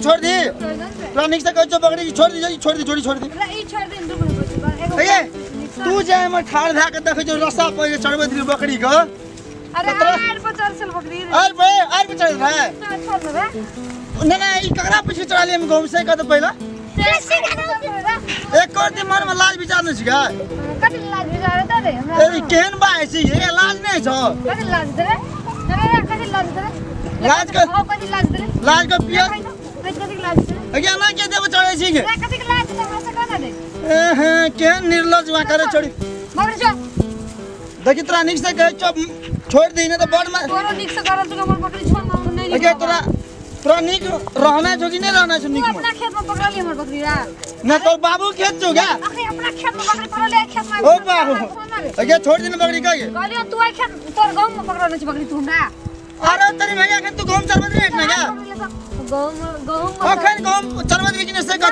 छोड़ दी बकरी छोड़ दी तू जाए मैं ठाड़ भा के देखे जो रस्ता पे चढ़बे दी बकरी को अरे आर पर चढ़ चल बकरी आर पे चढ़ रहा है ना ई ककरा पीछे चढ़ा ले हम गांव से का तो पहला एक और दिन मन में लाज विचार न छिका कथि लाज विचार त रे हमरा ए केहन बा ऐसी ये लाज नहीं छ कथि लाज दे रे कथि लाज दे लाज का कथि लाज दे लाज का पिया कथि लाज दे अगे ना के देव चढ़े छी के कथि लाज दे हमरा से कना दे केहन निर्लज वा करे छोड़ी मगर जो देखि तोरा निक से कहे छोड़ दी ना तो बड़ में तोरो निक से कर तू हमर बकरी छोड़ ना नहीं अगे तोरा निक रहना जो कि नहीं रहना छ निक अपना खेत में पकड़ ली हमर बकरी रा ना तोर बाबू खेत जो क्या अरे अपना खेत में बकरी पकड़ ले खेत में ओ बाबू अगे छोड़ दी ना बकरी का के कहलियो तू खेत तोर गांव में पकड़ने छ बकरी तू हमरा अरे तेरी भैया के तू गांव चरबत नहीं ना क्या गांव अखन गांव चरबत के से का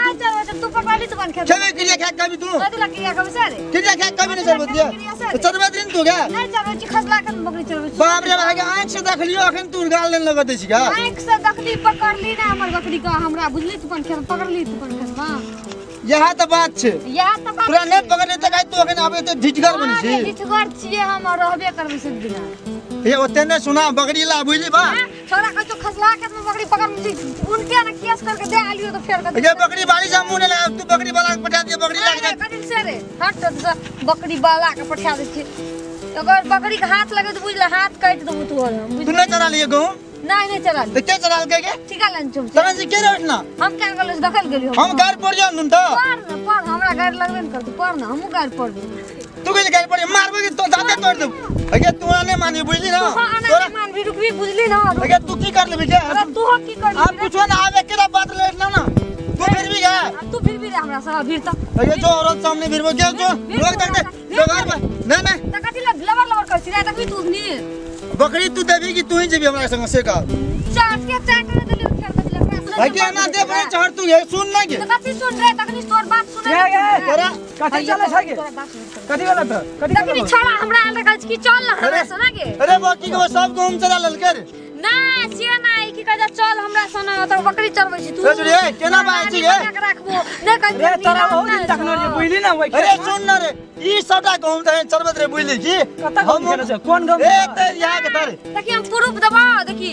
तू पकड़ ली तू बन खेत खेवे के लिए खा कभी तू कथि लगी या कब से रे किलिया खा कभी नहीं चरबत दिया चरबत दिन तू क्या नहीं चलो छी खसला के बकरी चरबे बाप रे भागे आंख से देख लियो अखन तू गाल लेन लगत छी का आंख से देखली पकड़ ली ना हमर बकरी का हमरा बुझली तू बन खेत पकड़ ली तू बन खेत में यह तो बात छे यह तो बात पूरा नहीं पकड़ले त गाय तू अखन आबे त ढिठगर बनी छी ढिठगर छिए हम रहबे करबे से बिना ये ओते ने सुना बकरी ला बुझली बा छोरा का तो खसला के बकरी पकड़ ली उनके ना केस करके दे आलियो तो फेर कर ये बकरी बाली जा मुंह ले तू बकरी वाला के पठा दिया बकरी लाग जा कदिन से रे हट बकरी वाला के पठा दे छी अगर बकरी के हाथ लगे तो बुझला हाथ काट दबू तू तू नहीं चला लिए गहूं नहीं चला तो क्या चला के ठीक है चुप तने से के उठना हम क्या गलस दखल गेलियो हम घर पड़ जान नुन त पर हमरा घर लगबे न कर तू पर ना हमहु घर पड़ दे तू के घर पड़ मारबे तो दांते तोड़ दे अगे तू आने मानी बुझली ना तोरा मान भी रुकवी बुझली ना अगे तू की कर लेबे क्या तू हो की कर आप कुछ ना आवे केरा बात लेट ना तू फिर भी गया तू फिर भी हमरा सा फिर तो अगे जो औरत सामने फिर वो क्या जो लोग देख दे जो घर पर नहीं त कथि लवर कर छिरा त भी तू नहीं बकरी तू देबी कि तू ही जेबी हमरा संग से का चाट के कर देली खेल देली हमरा अगे ना दे बड़े चढ़ तू ये सुन ना के कथि सुन रे तखनी तोर बात सुन तोरा कथि चले छ के कथि वाला त कथि तखनी छोड़ा हमरा अंदर कह की चल ना हमरा सुना के अरे बाकी को सब गांव चला ललके रे ना छिया ना की कह चल हमरा सना त बकरी चरबै छी तू रे केना बात छी गे राखबो नै कह रे तोरा बहुत दिन तक न बुझली ना ओइ अरे सुन ना रे ई सबटा गांव त चरबत रे बुझली की कता गांव खेले छ कोन गांव ए त यहाँ के तारे देखि हम प्रूफ दबा देखि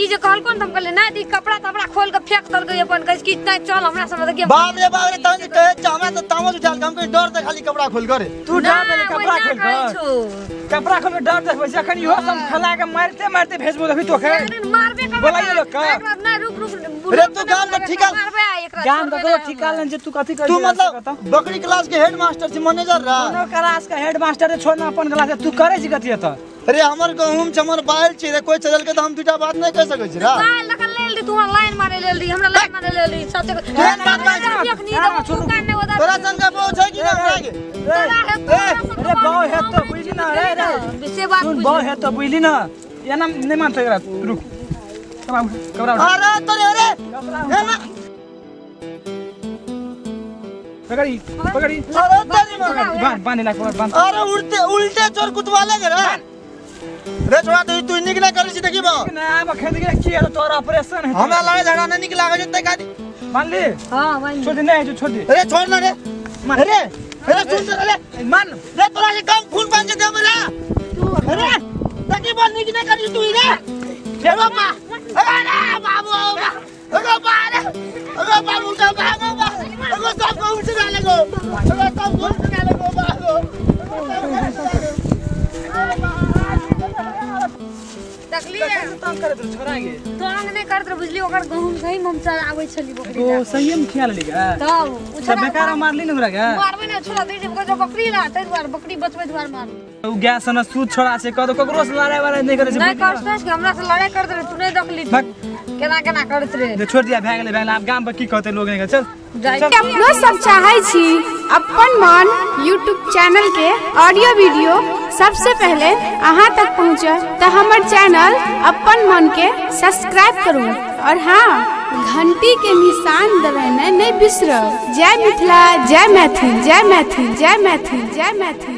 ई जे कहल कोन हम कहले ना दी कपड़ा तपड़ा खोल के फेंक दल गई अपन कह की नहीं चल हमरा सब देखि बाप रे तने कहे छ हमरा त तामस उठाल हम कोई डर त खाली कपड़ा खोल करे तू डर दे कपड़ा खोल कर कपड़ा खोल के डर दे वैसे अखन इहो सब खला के मारते मारते भेजबो देखि तो के मारबे कर बोलाइए लोग का ना रुक अरे तू गांव में ठिका मारबे एकरा गांव का ठिका लन जे तू कथि कर तू मतलब बकरी क्लास के हेड मास्टर छी मैनेजर रा कोनो क्लास का हेड मास्टर छोड़ना अपन क्लास तू करे छी कथि त अरे हमर गहुम चमर बाल छी रे कोई चल के त हम दुटा बात नहीं कह सकै छी रा बाल लखन ले ली तू लाइन मारे ले ली हमरा लाइन मारे ले ली सच तोरा सन का बहु छै कि ना आगे अरे बाव है तो बुझली ना रे से बात सुन बाव है तो बुझली ना ये ना नहीं मानते एकरा रुक कबरा अरे तोरे अरे ए ना पकड़ी पकड़ी अरे तेरी मां बांध ला बांध अरे उल्टे चोर कुतवाले के रे रे छोड़ा तू निक ना करी छी देखी बा ना अब खेत के की है तोरा ऑपरेशन है हमरा लगे झगड़ा नहीं निक लागे जते का मान ले हां मान छोड़ दे नहीं जो छोड़ दे अरे छोड़ ना रे अरे सुन अरे मान रे तोरा के कम खून पान दे बोला अरे देखी बोल निक ना करी तू रे बाबा अरे बाबू अरे बाबा अरे बाबू का भागो अरे सब को उठ ना लगो अरे सब को उठ ना लगो भागो तकलीफ तंग करे तो छोड़ा गे तो अंग नहीं करत बुझली ओकर गहूम सही ममचा आवे छली बकरी तो सही में खेल लेगा तब सब बेकार मारली न हमरा के मारबे ना छोड़ा दे जो बकरी ला तै द्वार बकरी बचबे द्वार मार उ गैस न सूद छोड़ा से कदो ककरो से लड़ाई वाला नहीं करे नहीं करस के हमरा से लड़ाई कर दे तू नहीं देखली केना करत रे जे छोड़ दिया भाग ले अब गांव पर की कहते लोग नहीं चल अपनो सब चाहे छी अपन मन YouTube चैनल के ऑडियो वीडियो सबसे पहले अहाँ तक पहुँचे तो हमारे चैनल अपन मन के सब्सक्राइब करू और हाँ घंटी के निशान दबाना नहीं बिसरो। जय मिथिला, जय मैथिल, जय मैथिल, जय मैथिल, जय मैथिल।